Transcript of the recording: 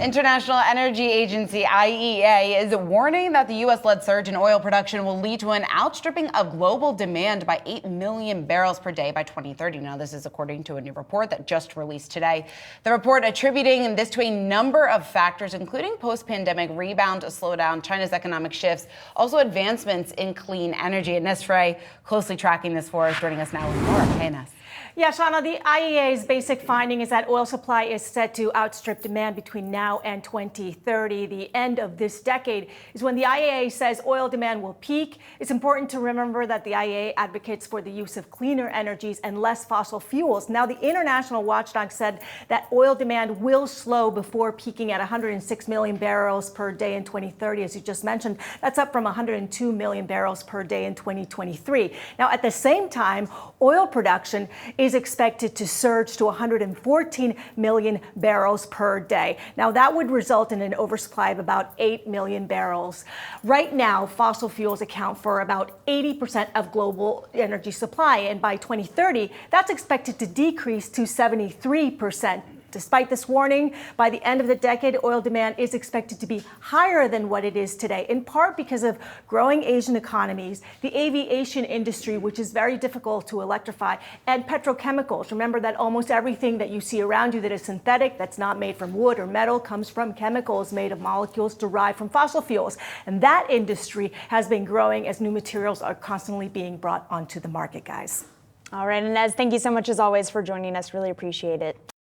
International Energy Agency, IEA, is warning that the U.S.-led surge in oil production will lead to an outstripping of global demand by 8 million barrels per day by 2030. Now, this is according to a new report that just released today. The report attributing this to a number of factors, including post-pandemic rebound, a slowdown, China's economic shifts, also advancements in clean energy. Ines Ferré closely tracking this for us, joining us now with more. Hey, Ines. Yeah, Shauna, the IEA's basic finding is that oil supply is set to outstrip demand between now and 2030. The end of this decade is when the IEA says oil demand will peak. It's important to remember that the IEA advocates for the use of cleaner energies and less fossil fuels. Now, the international watchdog said that oil demand will slow before peaking at 106 million barrels per day in 2030, as you just mentioned. That's up from 102 million barrels per day in 2023. Now, at the same time, oil production is expected to surge to 114 million barrels per day. Now, that would result in an oversupply of about 8 million barrels. Right now, fossil fuels account for about 80% of global energy supply, and by 2030, that's expected to decrease to 73%. Despite this warning, by the end of the decade, oil demand is expected to be higher than what it is today, in part because of growing Asian economies, the aviation industry, which is very difficult to electrify, and petrochemicals. Remember that almost everything that you see around you that is synthetic, that's not made from wood or metal, comes from chemicals made of molecules derived from fossil fuels. And that industry has been growing as new materials are constantly being brought onto the market, guys. All right, Ines, thank you so much as always for joining us. Really appreciate it.